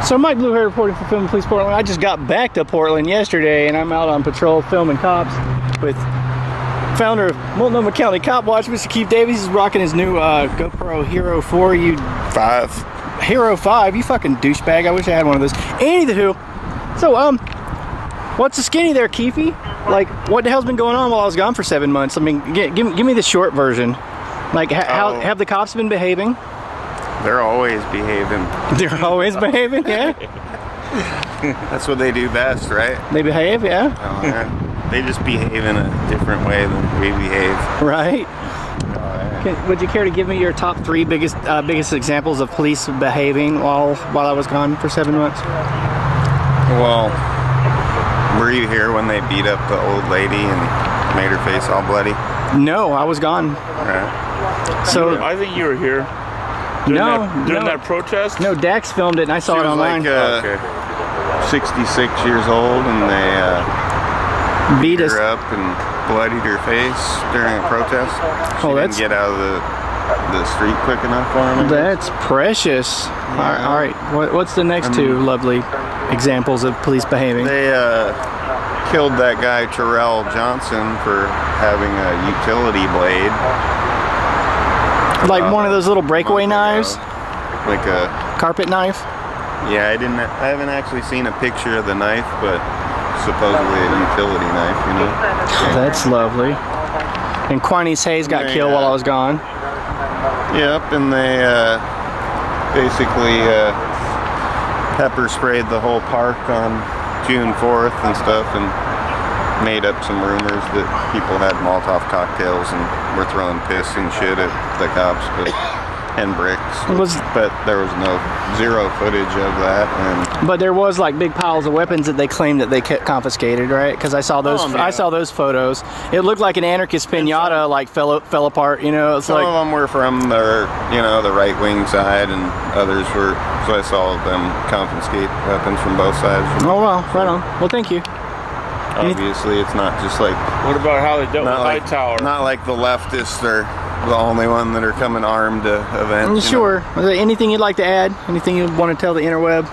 So Mike Blue here reporting for Film Police Portland. I just got back to Portland yesterday, and I'm out on patrol filming cops with founder of Multnomah County Cop Watch, Mr. Kif Davis. He's rocking his new GoPro Hero 4. Hero 5. You fucking douchebag. I wish I had one of those. Anywho, so what's the skinny there, Keefy? Like, what the hell's been going on while I was gone for 7 months? I mean, give me the short version. Like, how have the cops been behaving? They're always behaving. They're always behaving, yeah? That's what they do best, right? They behave, yeah? Oh, yeah. They just behave in a different way than we behave. Right. Oh, yeah. Would you care to give me your top 3 biggest examples of police behaving while I was gone for 7 months? Well, were you here when they beat up the old lady and made her face all bloody? No, I was gone. Right. So I think you were here. During that protest? No, Dax filmed it and I saw it online. She was like 66 years old, and they beat us her up and bloodied her face during a protest. She didn't get out of the street quick enough for him. That's precious. Yeah. All right. What's the next 2 lovely examples of police behaving? They killed that guy Terrell Johnson for having a utility blade. Like one of those little breakaway knives? Like a carpet knife? Yeah, I haven't actually seen a picture of the knife, but supposedly a utility knife, you know. That's lovely. And Quinies Hayes got killed while I was gone. Yep, and they basically pepper sprayed the whole park on June 4th and stuff, and made up some rumors that people had Molotov cocktails and were throwing piss and shit at the cops, and bricks. But there was zero footage of that. But there was like big piles of weapons that they claimed that they confiscated, right? Because I saw those. I saw those photos. It looked like an anarchist pinata, like fell apart. You know, some of them were from the right wing side, and others were. So I saw them confiscate weapons from both sides. Oh well, right on. Well, thank you. Obviously, it's not just like. What about how they dealt with Hightower? Not like the leftists are the only one that are coming armed to events. Sure. Is there anything you'd like to add? Anything you want to tell the interweb?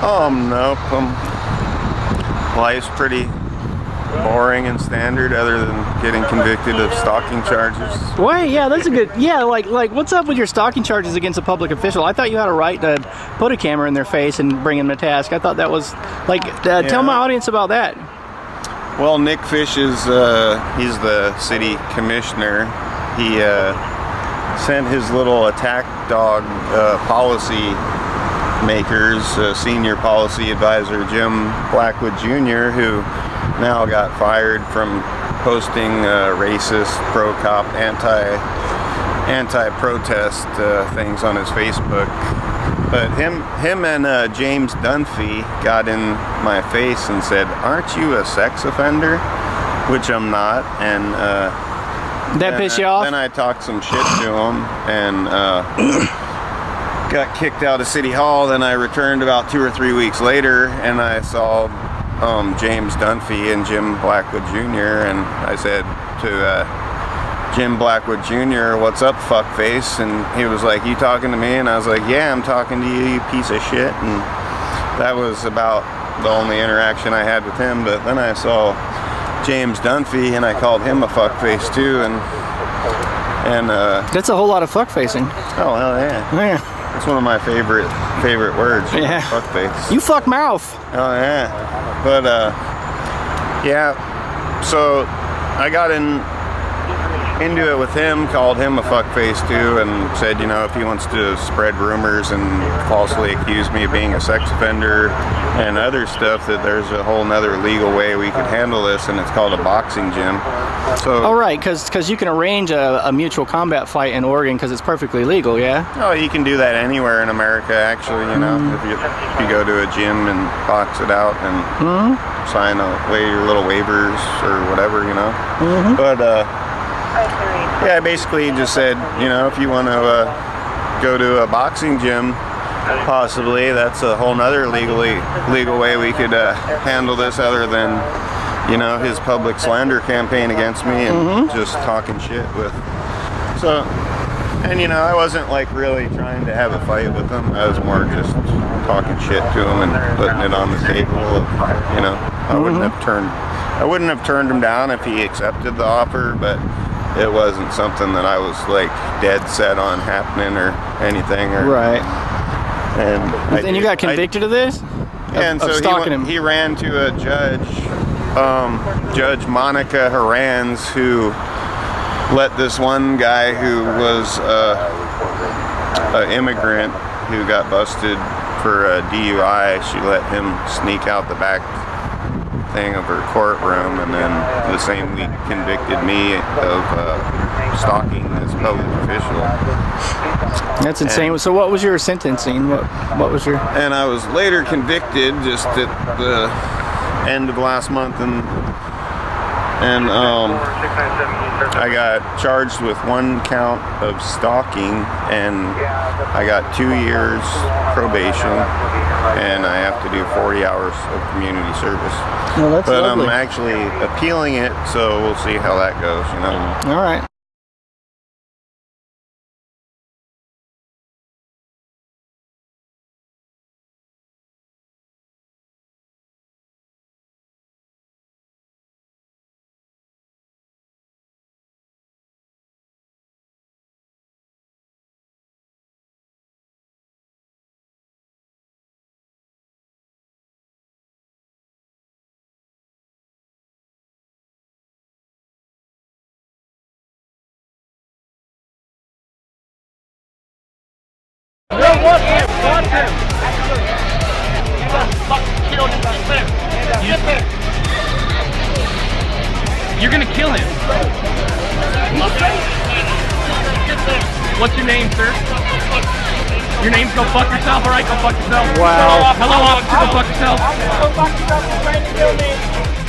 Nope. Life's pretty boring and standard, other than getting convicted of stalking charges. Wait, yeah, that's a good. Yeah, like what's up with your stalking charges against a public official? I thought you had a right to put a camera in their face and bring them to task. I thought that was like. Tell my audience about that. Well, Nick Fish is he's the city commissioner. He sent his little attack dog policy makers, senior policy advisor Jim Blackwood Jr., who now got fired from posting racist, pro-cop, anti-protest things on his Facebook. But him and James Dunphy got in my face and said, "Aren't you a sex offender?" Which I'm not. And that pissed you off? Then I talked some shit to him and got kicked out of City Hall. Then I returned about 2 or 3 weeks later, and I saw James Dunphy and Jim Blackwood Jr. And I said to Jim Blackwood Jr., "What's up, fuckface?" And he was like, "You talking to me?" And I was like, "Yeah, I'm talking to you, you piece of shit." And that was about the only interaction I had with him. But then I saw James Dunphy, and I called him a fuckface too. And that's a whole lot of fuckfacing. Oh hell yeah! Yeah. It's one of my favorite words. Yeah. Fuckface. You fuck mouth. Oh yeah. But yeah. So I got into it with him, called him a fuckface too, and said, if he wants to spread rumors and falsely accuse me of being a sex offender and other stuff, that there's a whole nother legal way we could handle this, and it's called a boxing gym. So, all right, because you can arrange a mutual combat fight in Oregon because it's perfectly legal, yeah? Oh, you can do that anywhere in America, actually, if you go to a gym and box it out and sign away your little waivers or whatever, But yeah, I basically just said, if you want to go to a boxing gym, possibly, that's a whole nother legal way we could handle this, other than, his public slander campaign against me and just talking shit with. So And you know, I wasn't like really trying to have a fight with him. I was more just talking shit to him and putting it on the table. You know, I wouldn't have turned him down if he accepted the offer, but it wasn't something that I was like dead set on happening or anything. Or, right. And you got convicted of this? And of so stalking him. he ran to a judge, Judge Monica Herranz, who let this one guy who was an immigrant who got busted for a DUI. She let him sneak out the back thing of her courtroom, and then the same week convicted me of stalking this public official. That's insane. So what was your sentencing? What was your... And I was later convicted just at the end of last month, and I got charged with 1 count of stalking, and I got 2 years probation, and I have to do 40 hours of community service. Well, that's but lovely. I'm actually appealing it, so we'll see how that goes, you know. All right. You're gonna kill him. What's your name, sir? Your name's Go Fuck Yourself? Alright, go fuck yourself. Wow. Hello, officer, go fuck yourself. Go fuck yourself, you're trying to kill me.